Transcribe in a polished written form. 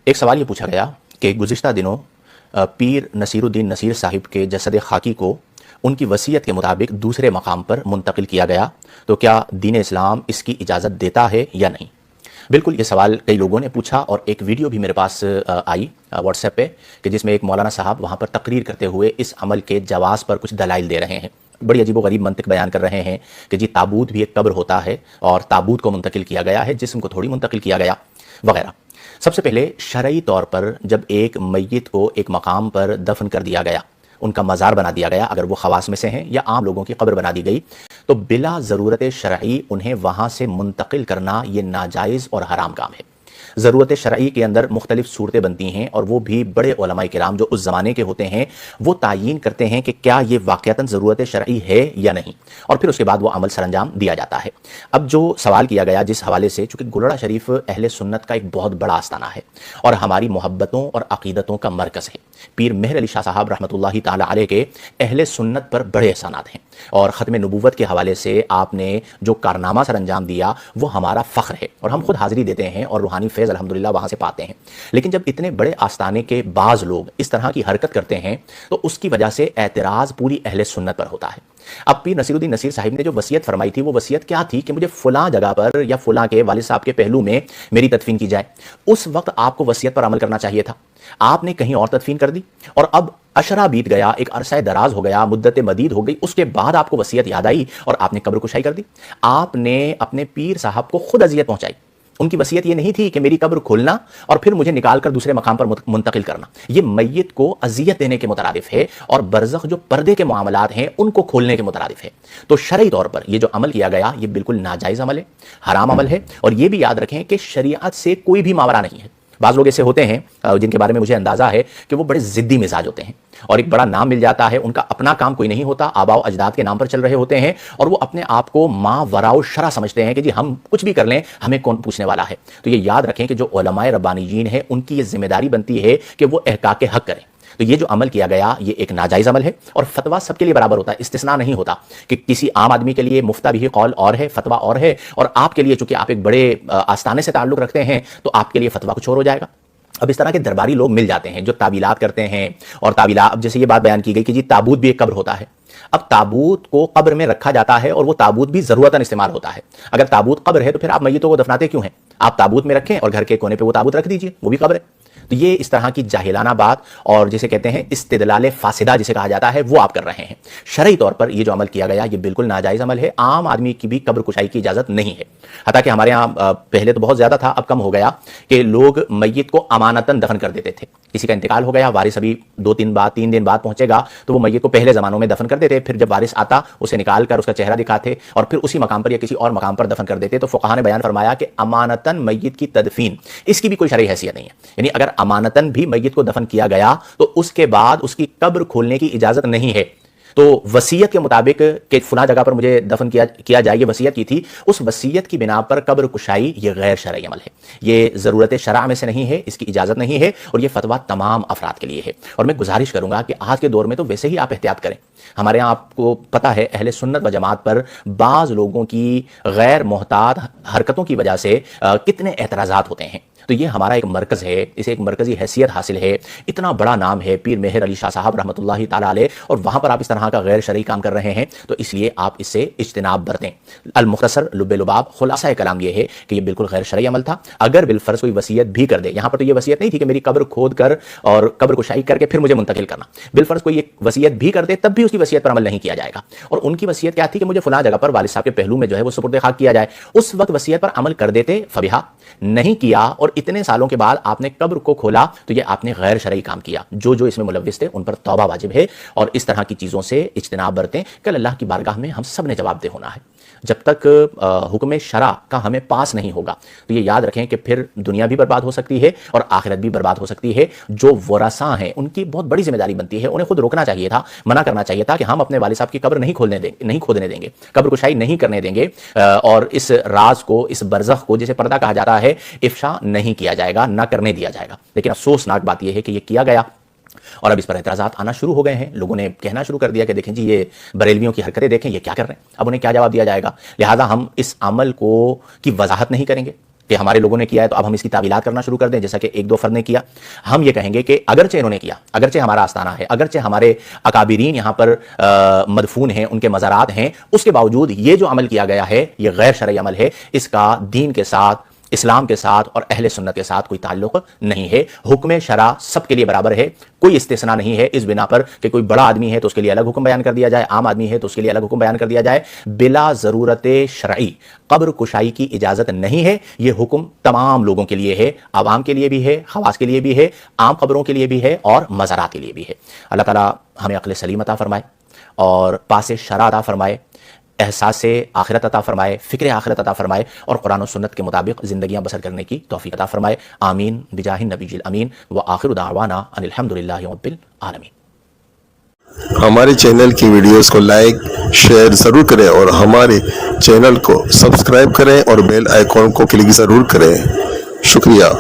एक सवाल ये पूछा गया कि गुज़िश्ता दिनों पीर नसीरुद्दीन नसीर साहिब के जसद खाकी को उनकी वसीयत के मुताबिक दूसरे मकाम पर मुंतकिल किया गया, तो क्या दीन इस्लाम इसकी इजाज़त देता है या नहीं। बिल्कुल ये सवाल कई लोगों ने पूछा और एक वीडियो भी मेरे पास आई व्हाट्सएप पे कि जिसमें एक मौलाना साहब वहाँ पर तकरीर करते हुए इस अमल के जवाज़ पर कुछ दलाइल दे रहे हैं। बड़ी अजीब व गरीब मंतिक बयान कर रहे हैं कि जी ताबूत भी एक कब्र होता है और ताबूत को मुंतकिल किया गया है, जिस्म को थोड़ी मुंतकिल किया गया वगैरह। सबसे पहले शरई तौर पर जब एक मैयत को एक मकाम पर दफन कर दिया गया, उनका मज़ार बना दिया गया, अगर वो खवास में से हैं या आम लोगों की कब्र बना दी गई, तो बिला ज़रूरत शरई उन्हें वहाँ से मुंतकिल करना ये नाजायज़ और हराम काम है। ज़रूरत शरई के अंदर मुख्तलिफ सूरतें बनती हैं और वो भी बड़े उलमाए किराम जो उस ज़माने के होते हैं वो तायीन करते हैं कि क्या ये वाक़यातन ज़रूरत शरई है या नहीं, और फिर उसके बाद वो अमल सरअंजाम दिया जाता है। अब जो सवाल किया गया जिस हवाले से, चूँकि गुलड़ा शरीफ अहले सुन्नत का एक बहुत बड़ा आस्थाना है और हमारी मोहब्बतों और अक़ीदतों का मरकज़ है। पीर मेहर अली शाह साहब रहमतुल्लाहि ताला अलैह के अहले सुन्नत पर बड़े एहसानात हैं और ख़त्म नबूवत के हवाले से आपने जो कारनामा सरअंजाम दिया वो हमारा फ़ख्र है और हम खुद हाज़िरी देते हैं और रूहानी फैज़ अल्हम्दुलिल्लाह वहाँ से पाते हैं। लेकिन जब इतने बड़े आस्थाने के बाज़ लोग इस तरह की हरकत करते हैं तो उसकी वजह से एतराज़ पूरी अहले सुन्नत पर होता है। अब पीर नसीरुद्दीन नसीर साहिब ने जो वसीयत फरमाई थी वो वसीयत क्या थी कि मुझे फ़लाँ जगह पर या फ़लाँ के वालिद साहब के पहलू में मेरी तदफीन की जाए। उस वक्त आपको वसीयत पर अमल करना चाहिए था, आपने कहीं और तदफीन कर दी और अब अशरा बीत गया, एक अरसा दराज हो गया, मुद्दत मदीद हो गई, उसके बाद आपको वसीयत याद आई और आपने कब्र कुशाई कर दी। आपने अपने पीर साहब को खुद अजियत पहुंचाई। उनकी वसीयत ये नहीं थी कि मेरी कब्र खोलना और फिर मुझे निकाल कर दूसरे मकाम पर मुंतकिल करना। ये मैयत को अजियत देने के मुतरादिफ है और बरज़ख जो पर्दे के मामलात हैं उनको खोलने के मुतरादिफ है। तो शरई तौर पर ये जो अमल किया गया ये बिल्कुल नाजायज़ अमल है, हराम अमल है। और ये भी याद रखें कि शरीयत से कोई भी मामला नहीं है। बाज़ लोग ऐसे होते हैं जिनके बारे में मुझे अंदाज़ा है कि वो बड़े ज़िद्दी मिजाज होते हैं और एक बड़ा नाम मिल जाता है, उनका अपना काम कोई नहीं होता, आबाओ अजदाद के नाम पर चल रहे होते हैं और वो अपने आप को माँ वराओ शरा समझते हैं कि जी हम कुछ भी कर लें हमें कौन पूछने वाला है। तो ये याद रखें कि जो उलमाए रब्बानीयीन हैं उनकी ये जिम्मेदारी बनती है कि वो एहकाके हक करें। तो ये जो अमल किया गया ये एक नाजायज़ अमल है और फतवा सबके लिए बराबर होता है, इस्तिस्ना नहीं होता कि किसी आम आदमी के लिए मुफ्ता भी कौल और है, फतवा और है, और आपके लिए चूंकि आप एक बड़े आस्थाने से ताल्लुक़ रखते हैं तो आपके लिए फतवा कुछ और हो जाएगा। अब इस तरह के दरबारी लोग मिल जाते हैं जो तावीलात करते हैं और तावीलात, अब जैसे ये बात बयान की गई कि जी ताबूत भी एक कब्र होता है। अब ताबूत को कब्र में रखा जाता है और वो ताबूत भी ज़रूरतन इस्तेमाल होता है। अगर ताबूत कब्र है तो फिर आप मैयतों को दफनाते क्यों हैं? आप ताबूत में रखें और घर के कोने पे वो ताबूत रख दीजिए, वो भी कब्र है। तो ये इस तरह की जाहिलाना बात और जिसे कहते हैं इस्तिदलाल फासिदा जिसे कहा जाता है वो आप कर रहे हैं। शरई तौर पर ये जो अमल किया गया ये बिल्कुल नाजायज़ अमल है। आम आदमी की भी कब्र कुशाई की इजाज़त नहीं है। हालांकि हमारे यहाँ पहले तो बहुत ज़्यादा था, अब कम हो गया कि लोग मैयत को अमानतन दफन कर देते थे। किसी का इंतकाल हो गया, वारिस अभी 2-3 दिन बाद पहुंचेगा तो वो मैयत को पहले ज़मानों में दफन कर देते, फिर जब वारिस आता उसे निकाल कर उसका चेहरा दिखाते और फिर उसी मकाम पर या किसी और मकाम पर दफन कर देते। तो फुक़हा ने बयान फरमाया कि अमानतन मैयत की तदफीन इसकी भी कोई शरई हैसियत नहीं है। यानी अगर अमानतन भी मैयत को दफन किया गया तो उसके बाद उसकी कब्र खोलने की इजाज़त नहीं है। तो वसीयत के मुताबिक कि फुला जगह पर मुझे दफन किया जाए, ये वसीयत की थी, उस वसीयत की बिना पर कब्र कुशाई ये गैर शरई अमल है, ये ज़रूरत शरअ में से नहीं है, इसकी इजाज़त नहीं है और ये फतवा तमाम अफराद के लिए है। और मैं गुजारिश करूँगा कि आज के दौर में तो वैसे ही आप एहतियात करें। हमारे यहाँ आपको पता है अहले सुन्नत व जमात पर बाज़ लोगों की गैर मोहतात हरकतों की वजह से कितने एतराज़ात होते हैं। तो ये हमारा एक मरकज़ है, इसे एक मरकज़ी हैसियत हासिल है, इतना बड़ा नाम है पीर मेहर अली शाह साहब रहमतुल्लाहि ताला अलैह, और वहाँ पर आप इस तरह का गैर शरई काम कर रहे हैं तो इसलिए आप इससे इज्तिनाब बरतें। अल मुख्तसर लुब्बे लुबाब खुलासा कलाम ये है कि ये बिल्कुल गैर शरई अमल था। अगर बिलफर्ज कोई वसीयत भी कर दे, यहाँ पर तो ये वसीयत नहीं थी कि मेरी कब्र खोद कर और कब्र कुशाई करके फिर मुझे मुंतकिल करना, बिलफर्ज कोई एक वसीयत भी कर दे तब भी उसकी वसीयत पर अमल नहीं किया जाएगा। और उनकी वसीयत क्या थी कि मुझे फलां जगह पर वालिद साहब के पहलू में जो है वो सुपुर्द खाक किया जाए, उस वक्त वसीयत पर अमल कर देते, फबिहा नहीं किया और इतने सालों के बाद आपने कब्र को खोला तो ये आपने गैर शरई काम किया। जो इसमें मुलव्विस थे उन पर तौबा वाजिब है और इस तरह की चीज़ों से इज्तिनाब बरतें। कल अल्लाह की बारगाह में हम सब ने जवाबदेह होना है। जब तक हुक्म शरा का हमें पास नहीं होगा तो ये याद रखें कि फिर दुनिया भी बर्बाद हो सकती है और आखिरत भी बर्बाद हो सकती है। जो वरसा हैं उनकी बहुत बड़ी जिम्मेदारी बनती है, उन्हें खुद रोकना चाहिए था, मना करना चाहिए था कि हम अपने वालिद साहब की कब्र नहीं खोदने देंगे, कब्र कुशाई नहीं करने देंगे और इस राज को, इस बरज़ख को जिसे पर्दा कहा जाता है, इफ्शा नहीं किया जाएगा, ना करने दिया जाएगा। लेकिन अफसोसनाक बात यह है कि यह किया गया और अब इस पर एतराज़ात आना शुरू हो गए हैं। लोगों ने कहना शुरू कर दिया कि देखें जी ये बरेलवियों की हरकतें देखें, ये क्या कर रहे हैं। अब उन्हें क्या जवाब दिया जाएगा। लिहाजा हम इस अमल की वजाहत नहीं करेंगे, کہ ہمارے لوگوں نے کیا ہے تو اب ہم اس کی تعویلات کرنا شروع کر دیں جیسا کہ ایک دو فرد نے کیا. ہم یہ کہیں گے کہ اگرچہ انہوں نے کیا، اگرچہ ہمارا آستانہ ہے، اگرچہ ہمارے اکابرین یہاں پر مدفون ہیں، ان کے مزارات ہیں، اس کے باوجود یہ جو عمل کیا گیا ہے یہ غیر شرعی عمل ہے، اس کا دین کے ساتھ، اسلام کے ساتھ اور اہل سنت کے ساتھ کوئی تعلق نہیں ہے. حکم شرع سب کے لیے برابر ہے، کوئی استثناء نہیں ہے اس بنا پر کہ کوئی بڑا آدمی ہے تو اس کے لیے الگ حکم بیان کر دیا جائے، عام آدمی ہے تو اس کے لیے الگ حکم بیان کر دیا جائے. بلا ضرورت شرعی قبر کشائی کی اجازت نہیں ہے. یہ حکم تمام لوگوں کے لیے ہے، عوام کے لیے بھی ہے، خواص کے لیے بھی ہے، عام قبروں کے لیے بھی ہے اور مزارات کے لیے بھی ہے. اللہ تعالیٰ ہمیں عقل سلیم عطا فرمائے اور پاس شرع عطا فرمائے، احساس اخرت عطا فرمائے، فکر آخرت عطا فرمائے اور قرآن و سنت کے مطابق زندگیاں بسر کرنے کی توفیق عطا فرمائے. آمین بجاہ النبی الامین وآخر دعوانا ان الحمدللہ رب العالمین. ہمارے چینل کی ویڈیوز کو لائک شیئر ضرور کریں اور ہمارے چینل کو سبسکرائب کریں اور بیل آئیکن کو کلک ضرور کریں. شکریہ.